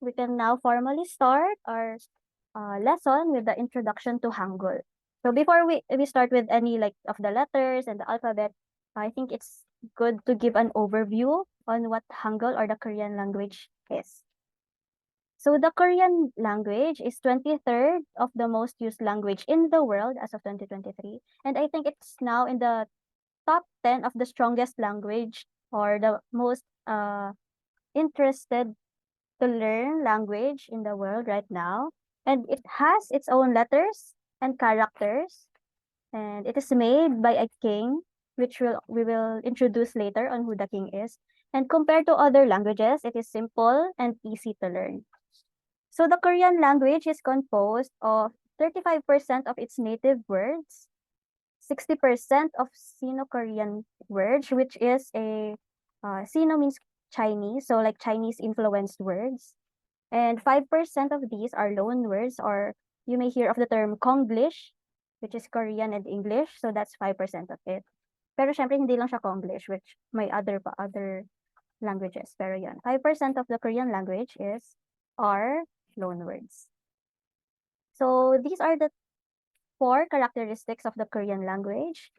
we can now formally start our lesson with the introduction to Hangul. So before we start with any like of the letters and the alphabet, I think it's good to give an overview on what Hangul or the Korean language is. So the Korean language is 23rd of the most used language in the world as of 2023. And I think it's now in the top 10 of the strongest language or the most interested to learn language in the world right now. And it has its own letters and characters. And it is made by a king, which we will introduce later on who the king is. And compared to other languages, it is simple and easy to learn. So the Korean language is composed of 35% of its native words, 60% of Sino-Korean words, which is Sino means Chinese, so like Chinese influenced words. And 5% of these are loan words, or you may hear of the term Konglish, which is Korean and English. So that's 5% of it. Pero syempre, hindi lang siya Konglish, which may other languages. Pero yan, 5% of the Korean language are loan words. So these are the 4 characteristics of the Korean language,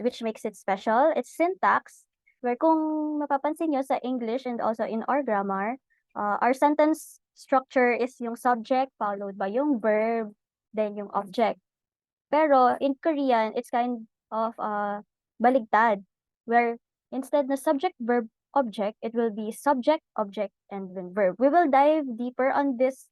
which makes it special. It's syntax, where kung mapapansin nyo sa English and also in our grammar, our sentence structure is yung subject followed by yung verb, then yung object. Pero in Korean, it's kind of baligtad, where instead na subject, verb, object, it will be subject, object, and then verb. We will dive deeper on this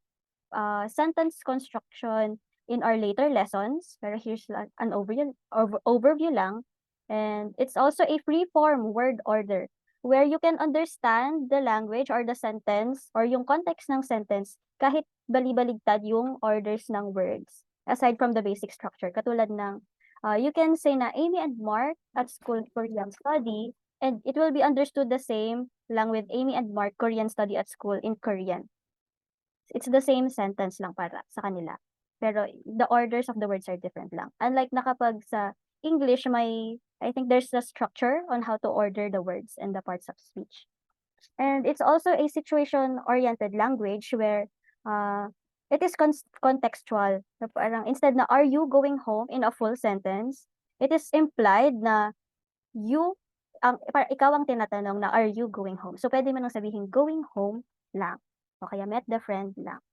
sentence construction in our later lessons. Pero here's an overview lang. And it's also a free-form word order where you can understand the language or the sentence or yung context ng sentence kahit bali-baligtad yung orders ng words. Aside from the basic structure. Katulad ng, you can say na Amy and Mark at school Korean study, and it will be understood the same lang with Amy and Mark Korean study at school in Korean. It's the same sentence lang para sa kanila. Pero the orders of the words are different lang. Unlike na kapag sa English, I think there's a structure on how to order the words and the parts of speech. And it's also a situation-oriented language where it is contextual. Na parang instead na are you going home in a full sentence, it is implied na ikaw ang tinatanong na are you going home. So pwede mo nang sabihin going home lang. O kaya met the friend lang.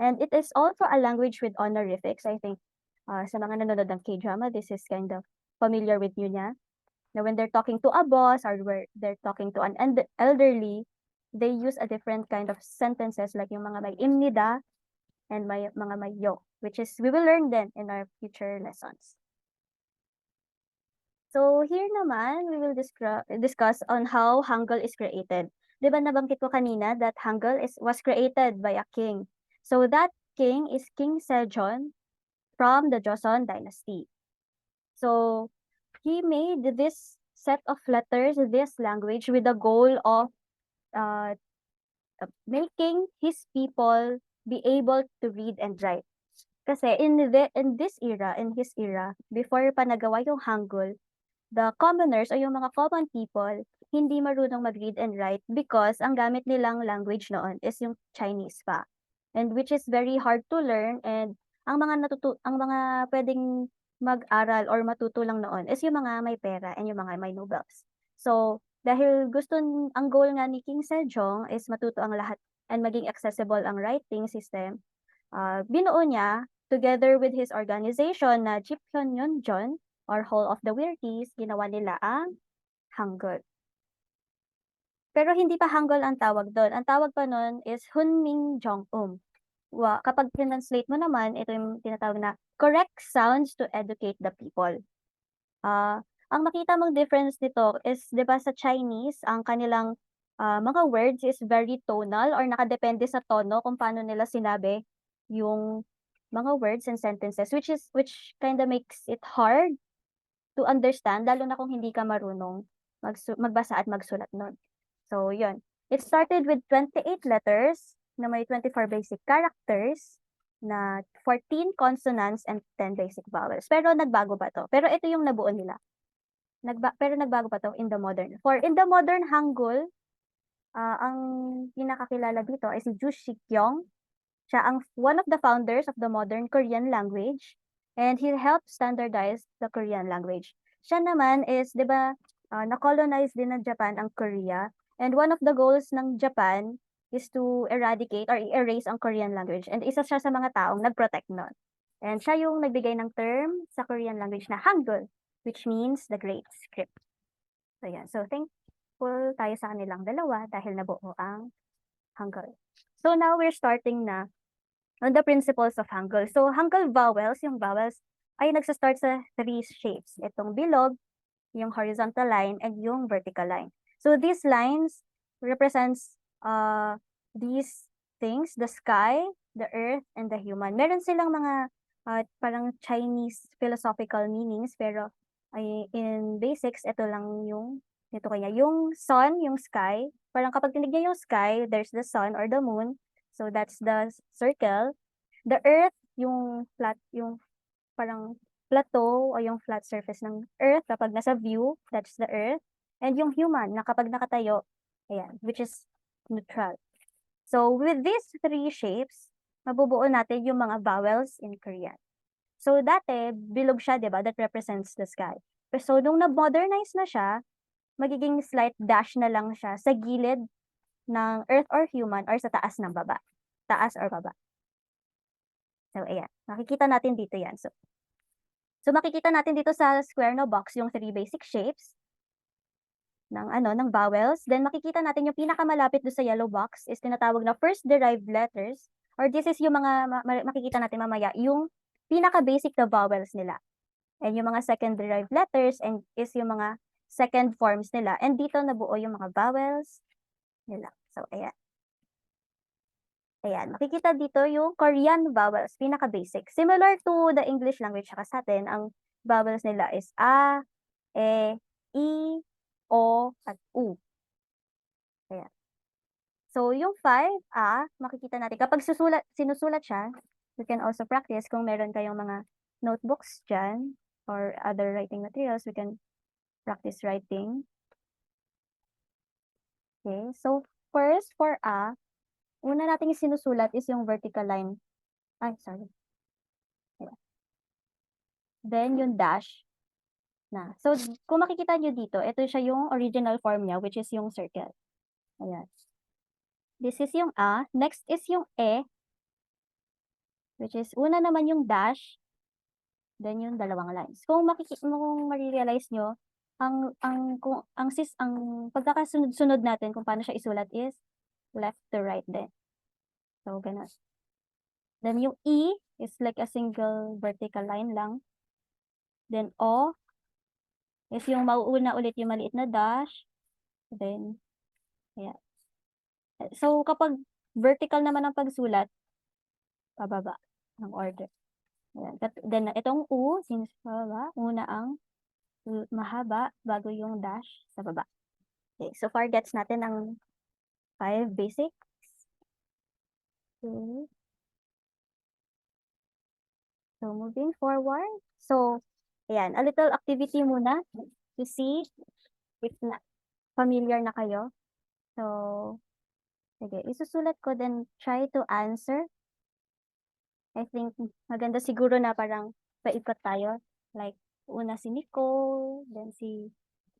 And it is also a language with honorifics. I think sa mga nanonood ng K-drama, this is kind of familiar with you niya. Now, when they're talking to a boss or where they're talking to an elderly, they use a different kind of sentences like yung mga may imnida and mga may yo, which is we will learn then in our future lessons. So here naman, we will discuss on how Hangul is created. Di ba nabanggit ko kanina that Hangul was created by a king. So that king is King Sejong from the Joseon dynasty. So he made this set of letters, this language, with the goal of making his people be able to read and write. Kasi in his era, before pa nagawa yung Hangul, the commoners o yung mga common people, hindi marunong mag-read and write because ang gamit nilang language noon is yung Chinese pa. And which is very hard to learn, and ang mga pwedeng mag-aral or matuto lang noon is yung mga may pera and yung mga may nobles. So, dahil ang goal nga ni King Sejong is matuto ang lahat and maging accessible ang writing system, binuo niya together with his organization na Jiphyonyeonjeon or Hall of the Weirdies, ginawa nila ang Hangul. Pero hindi pa Hangul ang tawag doon. Ang tawag pa noon is Hunminjeongeum. Kapag translate mo naman, ito yung tinatawag na correct sounds to educate the people. Ang makita mong difference nito is, di ba sa Chinese, ang kanilang mga words is very tonal or nakadepende sa tono kung paano nila sinabi yung mga words and sentences, which kind of makes it hard to understand, lalo na kung hindi ka marunong magbasa at magsulat nun. So, yun. It started with 28 letters na may 24 basic characters na 14 consonants and 10 basic vowels. Pero nagbago pa to. Pero ito yung nabuo nila. Pero nagbago pa to in the modern. In the modern Hangul, Ang pinakakilala dito ay si Ju Shikyong. Siya ang one of the founders of the modern Korean language, and he helped standardize the Korean language. Siya naman is, 'di ba, na-colonize din ng Japan ang Korea, and one of the goals ng Japan is to eradicate or erase ang Korean language, and isa siya sa mga taong nag-protect nun. And siya yung nagbigay ng term sa Korean language na Hangul, which means the Great Script. So yan, so thankful tayo sa kanilang dalawa dahil nabuo ang Hangul. So now we're starting na on the principles of Hangul. So Hangul vowels, yung vowels ay nagsa-start sa three shapes. Itong bilog, yung horizontal line, and yung vertical line. So these lines represents these things, the sky, the earth, and the human. Meron silang mga parang Chinese philosophical meanings, pero ay in basics, ito lang yung ito kaya. Yung sun, yung sky, parang kapag tinignan yung sky, there's the sun or the moon. So that's the circle. The earth, yung flat, yung parang plateau o yung flat surface ng earth kapag nasa view, that's the earth. And yung human na kapag nakatayo, ayan, which is neutral. So with these three shapes, mabubuo natin yung mga vowels in Korean. So dati, bilog siya, di ba? That represents the sky. So nung na-modernize na siya, magiging slight dash na lang siya sa gilid ng earth or human or sa taas ng baba. Taas or baba. So ayan, makikita natin dito yan. So makikita natin dito sa square na box yung three basic shapes ng vowels. Then makikita natin yung pinakamalapit do sa yellow box is tinatawag na first derived letters, or this is yung mga makikita natin mamaya, yung pinaka-basic na vowels nila. And yung mga second derived letters and is yung mga second forms nila. And dito nabuo yung mga vowels nila. So ayan. Ayan, makikita dito yung Korean vowels, pinaka-basic. Similar to the English language saka sa atin, ang vowels nila is A, E, I, O, at U. Ayan. So, yung 5, makikita natin. Kapag sinusulat siya, you can also practice kung meron kayong mga notebooks dyan or other writing materials, we can practice writing. Okay, so first for una nating sinusulat is yung vertical line. Ay, sorry. Ayan. Then yung dash na. So, kung makikita nyo dito, ito siya yung original form niya, which is yung circle. Ayan. This is yung A. Next is yung E, which is una naman yung dash, then yung dalawang lines. Kung marirealize nyo, ang pagkakasunod-sunod natin kung paano siya isulat is left to right din. So, ganun. Then yung E is like a single vertical line lang. Then O is yung mauuna ulit yung maliit na dash. Then, ayan. So, kapag vertical naman ang pagsulat, pababa ng order. Ayan. Then, itong U, since pababa, una ang mahaba bago yung dash sa baba. Okay, so far gets natin ang 5 basics. Okay. So, moving forward. So, ayan, a little activity muna to see if familiar na kayo. So, sige, isusulat ko, then try to answer. I think maganda siguro na parang paikot tayo. Like, una si Nicole, then si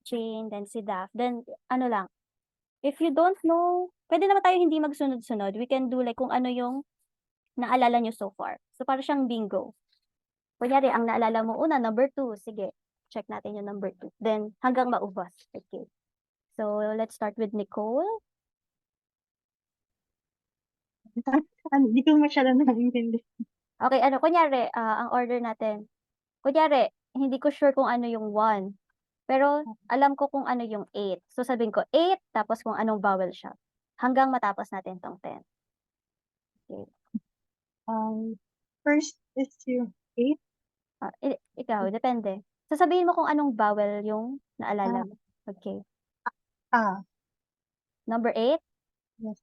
Jane, then si Daph. Then, ano lang, if you don't know, pwede naman tayo hindi magsunod-sunod. We can do like kung ano yung naalala nyo so far. So, para siyang bingo. Kunyari, ang naalala mo una, number 2. Sige, check natin yung number 2. Then, hanggang maubos. Okay. So, let's start with Nicole. Hindi ko masyado naiintindi. Okay, kunyari, ang order natin. Kunyari, hindi ko sure kung ano yung 1. Pero, alam ko kung ano yung 8. So, sabihin ko 8, tapos kung anong vowel siya. Hanggang matapos natin tong 10. Okay. First is yung 8. Ikaw, depende. Sasabihin mo kung anong vowel yung naalala mo. Okay. Number 8? Yes.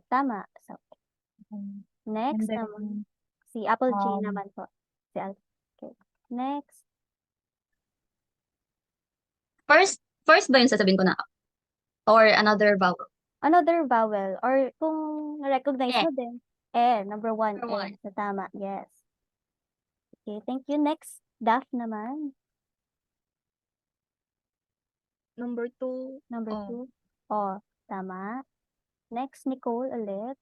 Tama. So, next then, naman, si Apple G naman po. Si okay. Next. First ba yung sasabihin ko na or another vowel? Another vowel or kung recognize E. mo din. Number 1, Number one. So, tama, yes. Okay, thank you. Next, Daph naman. Number 2. Number O. 2. Tama. Next, Nicole ulit.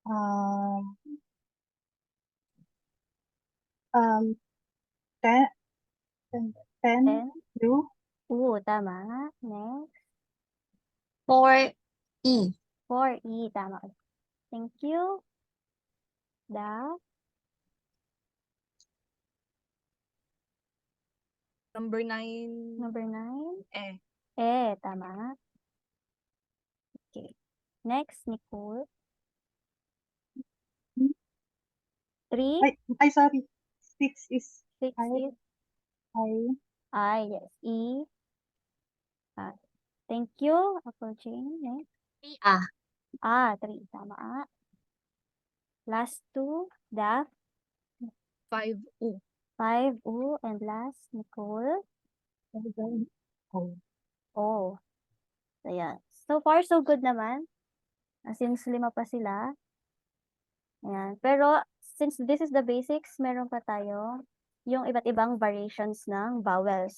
Um, ten, ten, 10. U, Tama. Next, 4. E. 4E. Tama. Thank you. Daph. Number 9. Number 9. E. Tama. Okay. Next, Nicole. 3. ay, sorry. 6 is 6 I, is yes. E. Thank you, Apple Jane. Next. 3A. 3. Tama. Last 2, Daph. 5U. 5. And last, Nicole. O. Ayan. So far, so good naman. Since 5 pa sila. Ayan. Pero, since this is the basics, meron pa tayo yung iba't ibang variations ng vowels.